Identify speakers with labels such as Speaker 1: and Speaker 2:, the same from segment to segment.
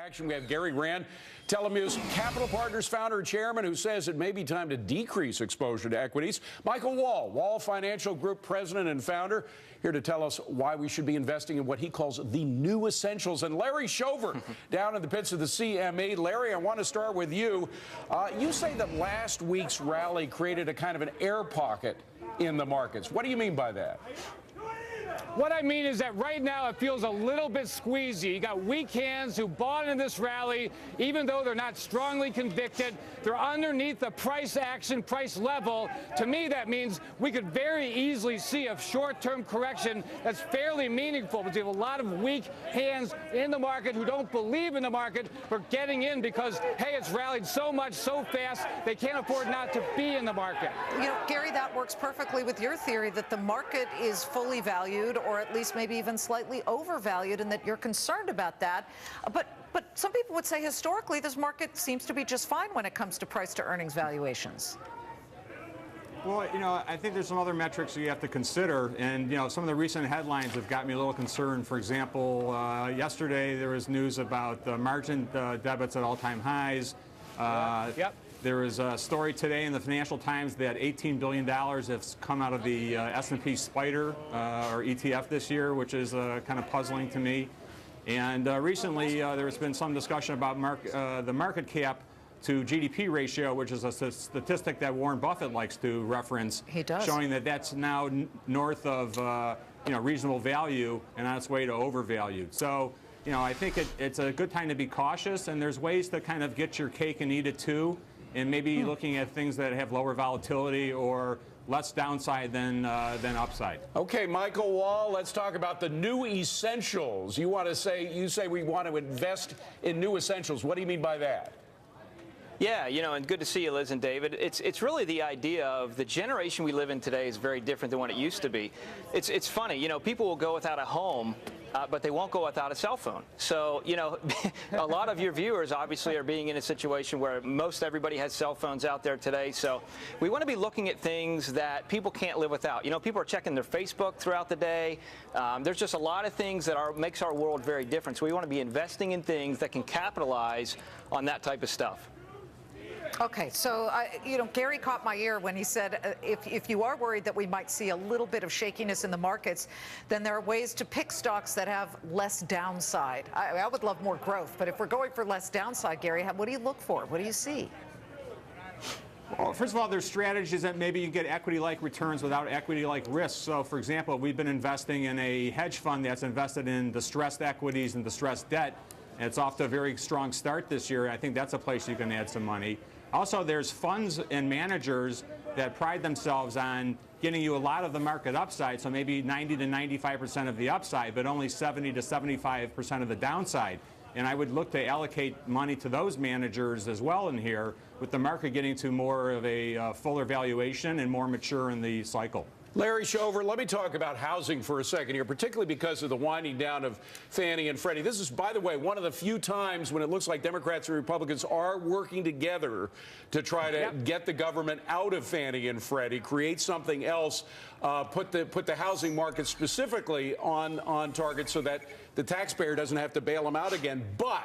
Speaker 1: Action. We have Gary Rand, Telemus Capital Partners founder and chairman, who says it may be time to decrease exposure to equities. Michael Wall, Wall Financial Group president and founder, here to tell us why we should be investing in what he calls the new essentials. And Larry Shover, down in the pits of the CME. Larry, I want to start with you. You say that last week's rally created a kind of an air pocket in the markets. What do you mean by that?
Speaker 2: What I mean is that right now it feels a little bit squeezy. You got weak hands who bought in this rally, even though they're not strongly convicted. They're underneath the price action, price level. To me, that means we could very easily see a short-term correction that's fairly meaningful, because you have a lot of weak hands in the market who don't believe in the market for getting in because, hey, it's rallied so much, so fast, they can't afford not to be in the market.
Speaker 3: You know, Gary, that works perfectly with your theory that the market is fully valued, or at least maybe even slightly overvalued, and that you're concerned about that. But some people would say historically this market seems to be just fine when it comes to price to earnings valuations.
Speaker 4: Well, you know, I think there's some other metrics you have to consider, and you know, some of the recent headlines have got me a little concerned. For example, yesterday there was news about the margin debits at all-time highs. There was a story today in the Financial Times that $18 billion has come out of the S&P SPDR or ETF this year, which is kind of puzzling to me. And recently there's been some discussion about the market cap to GDP ratio, which is a statistic that Warren Buffett likes to reference.
Speaker 3: He does.
Speaker 4: Showing that that's now north of reasonable value and on its way to overvalued. So, you know, I think it's a good time to be cautious, and there's ways to kind of get your cake and eat it too. And maybe looking at things that have lower volatility or less downside than upside.
Speaker 1: Okay, Michael Wall, let's talk about the new essentials. You say we want to invest in new essentials. What do you mean by that?
Speaker 5: Yeah, you know, and good to see you, Liz and David. It's really the idea of the generation we live in today is very different than what it used to be. It's funny, you know, people will go without a home, but they won't go without a cell phone. So, you know, a lot of your viewers obviously are being in a situation where most everybody has cell phones out there today. So we want to be looking at things that people can't live without. You know, people are checking their Facebook throughout the day. There's just a lot of things that makes our world very different. So we want to be investing in things that can capitalize on that type of stuff.
Speaker 3: Okay, so, you know, Gary caught my ear when he said if you are worried that we might see a little bit of shakiness in the markets, then there are ways to pick stocks that have less downside. I would love more growth, but if we're going for less downside, Gary, what do you look for? What do you see?
Speaker 4: Well, first of all, there's strategies that maybe you get equity-like returns without equity-like risks. So, for example, we've been investing in a hedge fund that's invested in distressed equities and distressed debt. And it's off to a very strong start this year. I think that's a place you can add some money. Also, there's funds and managers that pride themselves on getting you a lot of the market upside, so maybe 90 to 95% of the upside, but only 70 to 75% of the downside. And I would look to allocate money to those managers as well in here, with the market getting to more of a fuller valuation and more mature in the cycle.
Speaker 1: Larry Shover, let me talk about housing for a second here, particularly because of the winding down of Fannie and Freddie. This is, by the way, one of the few times when it looks like Democrats and Republicans are working together to try to get the government out of Fannie and Freddie, create something else, put the housing market specifically on target so that the taxpayer doesn't have to bail them out again. But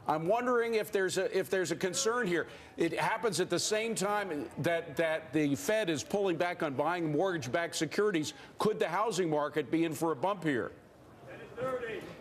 Speaker 1: I'm wondering if there's a concern here. It happens at the same time that the Fed is pulling back on buying mortgage-backed securities. Could the housing market be in for a bump here?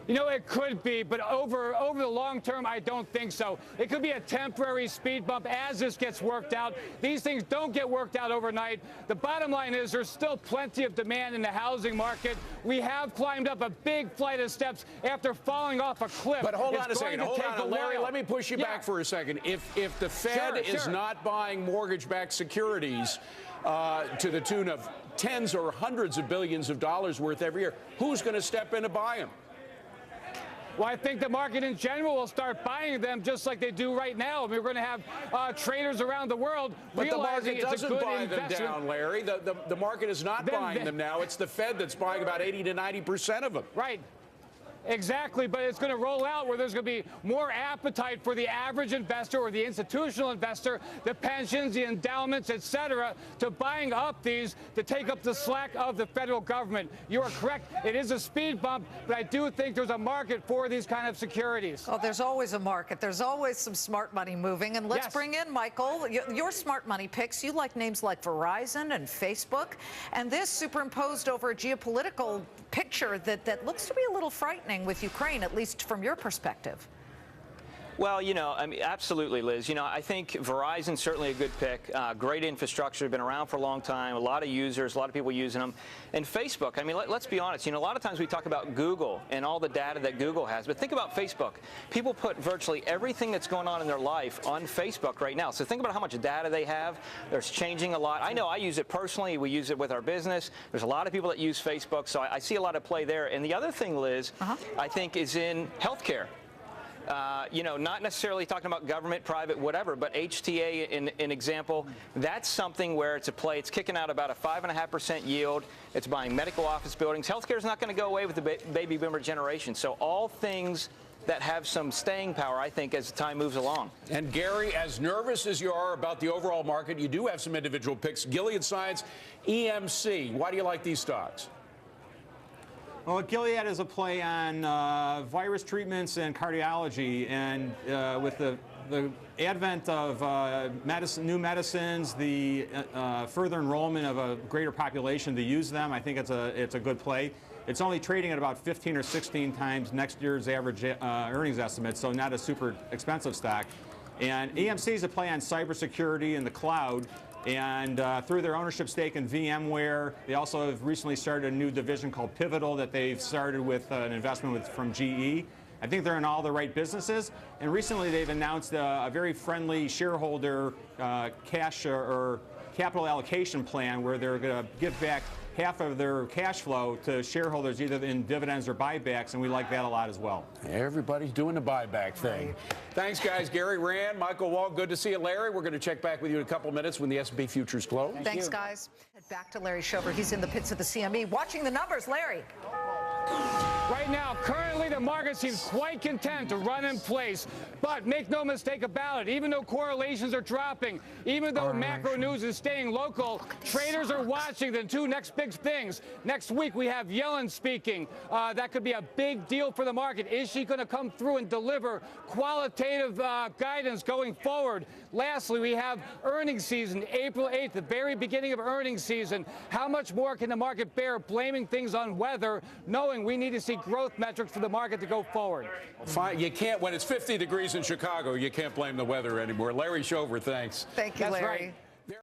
Speaker 2: You know, it could be, but over the long term, I don't think so. It could be a temporary speed bump as this gets worked out. These things don't get worked out overnight. The bottom line is there's still plenty of demand in the housing market. We have climbed up a big flight of steps after falling off a cliff.
Speaker 1: But hold on a second. Hold on, Larry. Let me push you back for a second. If the Fed is not buying mortgage-backed securities to the tune of tens or hundreds of billions of dollars worth every year, who's going to step in to buy them?
Speaker 2: Well, I think the market in general will start buying them just like they do right now. I mean, we're going to have traders around the world realizing it's a good investment. But the market doesn't buy them down, Larry. The market is not buying them now. It's the Fed that's buying about 80 to 90% of them. Right. Exactly, but it's going to roll out where there's going to be more appetite for the average investor or the institutional investor, the pensions, the endowments, et cetera, to buying up these to take up the slack of the federal government. You are correct. It is a speed bump, but I do think there's a market for these kind of securities.
Speaker 3: Oh, there's always a market. There's always some smart money moving. And let's
Speaker 2: Yes.
Speaker 3: bring in Michael. Your smart money picks. You like names like Verizon and Facebook. And this superimposed over a geopolitical picture that looks to be a little frightening with Ukraine, at least from your perspective.
Speaker 5: Well, I mean, absolutely, Liz. I think Verizon's certainly a good pick. Great infrastructure, been around for a long time, a lot of users, a lot of people using them. And Facebook, I mean, let's be honest. A lot of times we talk about Google and all the data that Google has, but think about Facebook. People put virtually everything that's going on in their life on Facebook right now. So think about how much data they have. There's changing a lot. I know I use it personally. We use it with our business. There's a lot of people that use Facebook, so I see a lot of play there. And the other thing, Liz, I think is in healthcare. Not necessarily talking about government, private, whatever, but HTA, in example, that's something where it's a play. It's kicking out about a 5.5% yield. It's buying medical office buildings. Healthcare is not going to go away with the baby boomer generation. So all things that have some staying power, I think, as time moves along.
Speaker 1: And Gary, as nervous as you are about the overall market, you do have some individual picks. Gilead Sciences, EMC. Why do you like these stocks?
Speaker 4: Well, Gilead is a play on virus treatments and cardiology, and with the advent of new medicines, the further enrollment of a greater population to use them, I think it's a good play. It's only trading at about 15 or 16 times next year's average earnings estimate, so not a super expensive stock. And EMC is a play on cybersecurity and the cloud. And through their ownership stake in VMware, they also have recently started a new division called Pivotal that they've started with an investment from GE. I think they're in all the right businesses. And recently they've announced a very friendly shareholder cash or capital allocation plan where they're going to give back half of their cash flow to shareholders either in dividends or buybacks, and we like that a lot as well.
Speaker 1: Everybody's doing the buyback thing.
Speaker 3: Right.
Speaker 1: Thanks, guys. Gary Rand, Michael Wall, good to see you. Larry, we're going to check back with you in a couple minutes when the S&P futures close.
Speaker 3: Thanks, guys. Head back to Larry Schober. He's in the pits of the CME watching the numbers. Larry.
Speaker 2: Right now, currently, the market seems quite content to run in place. But make no mistake about it, even though correlations are dropping, even though macro news is staying local, traders are watching the two next big things. Next week, we have Yellen speaking. That could be a big deal for the market. Is she going to come through and deliver qualitative guidance going forward? Lastly, we have earnings season, April 8th, the very beginning of earnings season. How much more can the market bear blaming things on weather, knowing we need to see growth metrics for the market to go forward?
Speaker 1: Fine. You can't, when it's 50 degrees in Chicago, you can't blame the weather anymore. Larry Schober, thanks.
Speaker 3: Thank you,
Speaker 2: That's
Speaker 3: Larry.
Speaker 2: right.